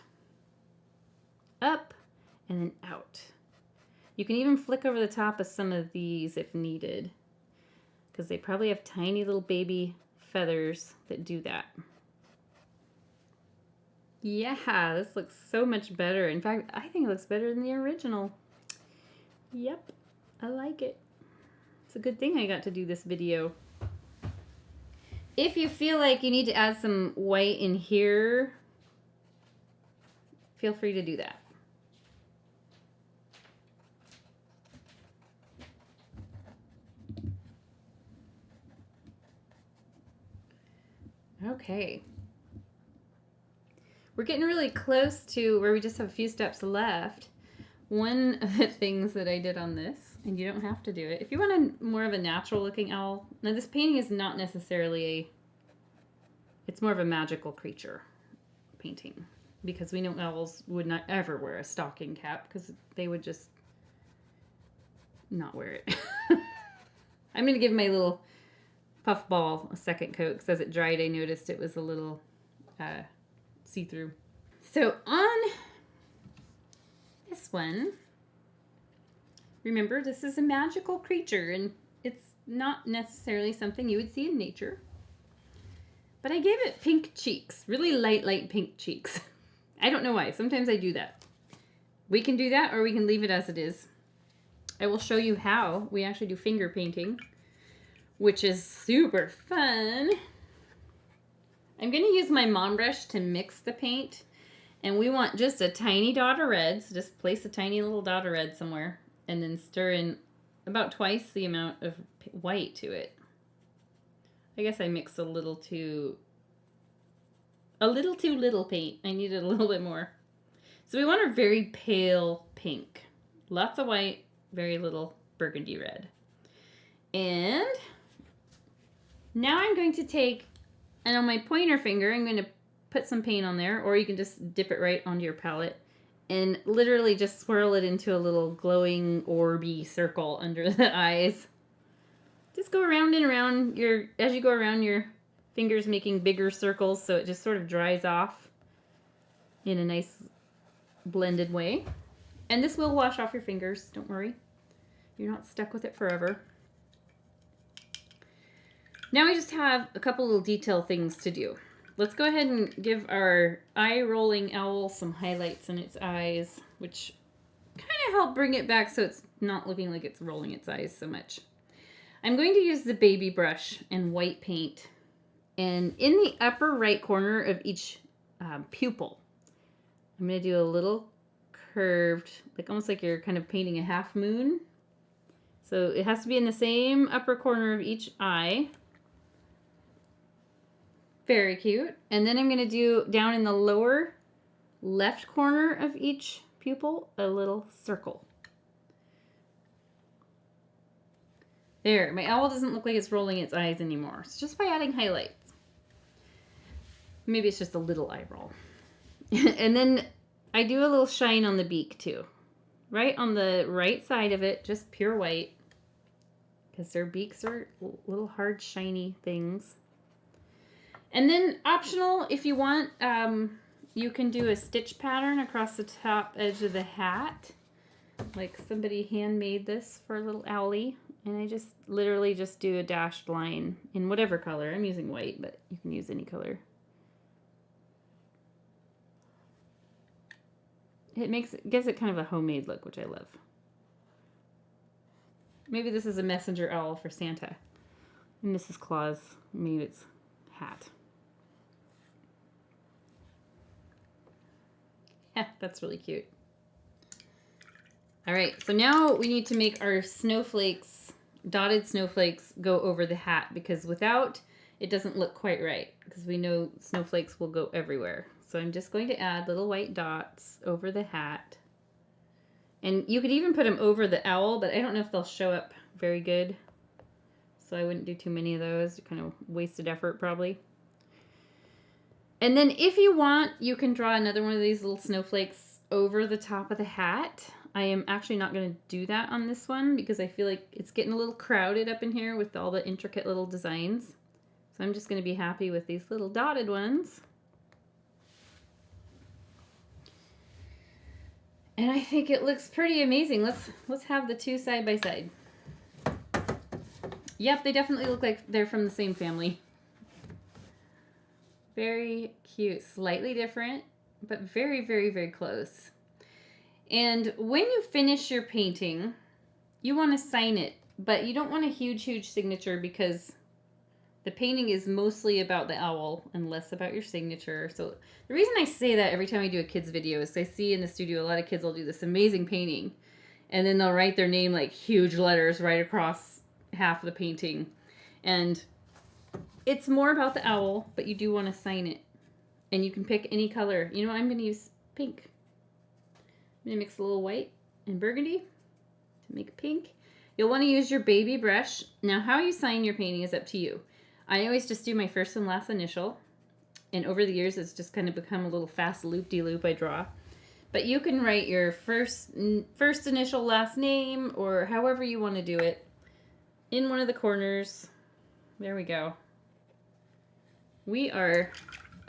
Up and then out. You can even flick over the top of some of these if needed, because they probably have tiny little baby feathers that do that. Yeah, this looks so much better. In fact, I think it looks better than the original. Yep, I like it. It's a good thing I got to do this video. If you feel like you need to add some white in here, feel free to do that. Okay. We're getting really close to where we just have a few steps left. One of the things that I did on this, and you don't have to do it, if you want a more of a natural looking owl, now this painting is not necessarily it's more of a magical creature painting, because we know owls would not ever wear a stocking cap because they would just not wear it. I'm going to give my little puffball a second coat because as it dried I noticed it was a little see-through. So on this one, remember this is a magical creature and it's not necessarily something you would see in nature. But I gave it pink cheeks, really light pink cheeks. I don't know why. Sometimes I do that. We can do that or we can leave it as it is. I will show you how we actually do finger painting, which is super fun. I'm going to use my Mom brush to mix the paint. And we want just a tiny dot of red. So just place a tiny little dot of red somewhere. And then stir in about twice the amount of white to it. I guess I mixed a little too little paint. I needed a little bit more. So we want a very pale pink. Lots of white, very little burgundy red. And now I'm going to take, and on my pointer finger, I'm going to put some paint on there, or you can just dip it right onto your palette and literally just swirl it into a little glowing orby circle under the eyes. Just go around and around as you go around your fingers making bigger circles so it just sort of dries off in a nice blended way. And this will wash off your fingers, don't worry. You're not stuck with it forever. Now we just have a couple little detail things to do. Let's go ahead and give our eye rolling owl some highlights in its eyes, which kind of help bring it back so it's not looking like it's rolling its eyes so much. I'm going to use the baby brush and white paint. And in the upper right corner of each pupil, I'm going to do a little curved, like almost like you're kind of painting a half moon. So it has to be in the same upper corner of each eye. Very cute. And then I'm going to do down in the lower left corner of each pupil, a little circle. There, my owl doesn't look like it's rolling its eyes anymore. It's just by adding highlights. Maybe it's just a little eye roll. And then I do a little shine on the beak too. Right on the right side of it, just pure white. Because their beaks are little hard, shiny things. And then optional, if you want, you can do a stitch pattern across the top edge of the hat. Like somebody handmade this for a little owlie. And I just literally just do a dashed line in whatever color. I'm using white, but you can use any color. Gives it kind of a homemade look, which I love. Maybe this is a messenger owl for Santa. And Mrs. Claus, maybe it's hat. Yeah, that's really cute. All right, so now we need to make our snowflakes, dotted snowflakes, go over the hat, because without, it doesn't look quite right, because we know snowflakes will go everywhere. So I'm just going to add little white dots over the hat. And you could even put them over the owl, but I don't know if they'll show up very good. So I wouldn't do too many of those. Kind of wasted effort probably. And then if you want, you can draw another one of these little snowflakes over the top of the hat. I am actually not going to do that on this one because I feel like it's getting a little crowded up in here with all the intricate little designs. So I'm just going to be happy with these little dotted ones. And I think it looks pretty amazing. Let's have the two side by side. Yep, they definitely look like they're from the same family. Very cute. Slightly different, but very, very, very close. And when you finish your painting, you want to sign it, but you don't want a huge, huge signature because the painting is mostly about the owl and less about your signature. So the reason I say that every time I do a kids video is I see in the studio a lot of kids will do this amazing painting and then they'll write their name like huge letters right across half of the painting. And it's more about the owl, but you do want to sign it. And you can pick any color. You know what? I'm going to use pink. I'm going to mix a little white and burgundy to make pink. You'll want to use your baby brush. Now, how you sign your painting is up to you. I always just do my first and last initial. And over the years, it's just kind of become a little fast loop-de-loop I draw. But you can write your first initial, last name, or however you want to do it in one of the corners. There we go. We are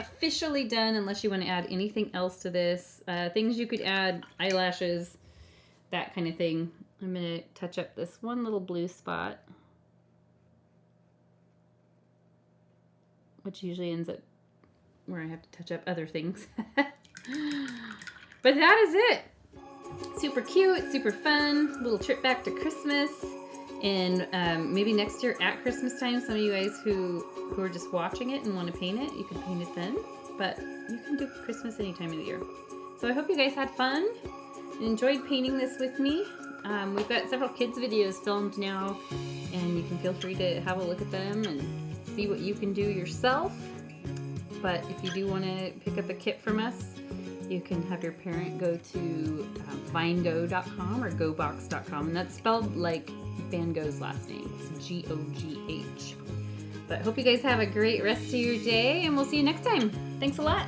officially done unless you want to add anything else to this. Things you could add, eyelashes, that kind of thing. I'm going to touch up this one little blue spot, which usually ends up where I have to touch up other things. But that is it. Super cute, super fun, little trip back to Christmas. And maybe next year at Christmas time, some of you guys who are just watching it and want to paint it, you can paint it then. But you can do Christmas any time of the year. So I hope you guys had fun and enjoyed painting this with me. We've got several kids videos filmed now, and you can feel free to have a look at them and see what you can do yourself. But if you do want to pick up a kit from us, you can have your parent go to findgogh.com or gobox.com, and that's spelled like Van Gogh's last name. It's G-O-G-H. But hope you guys have a great rest of your day, and we'll see you next time. Thanks a lot.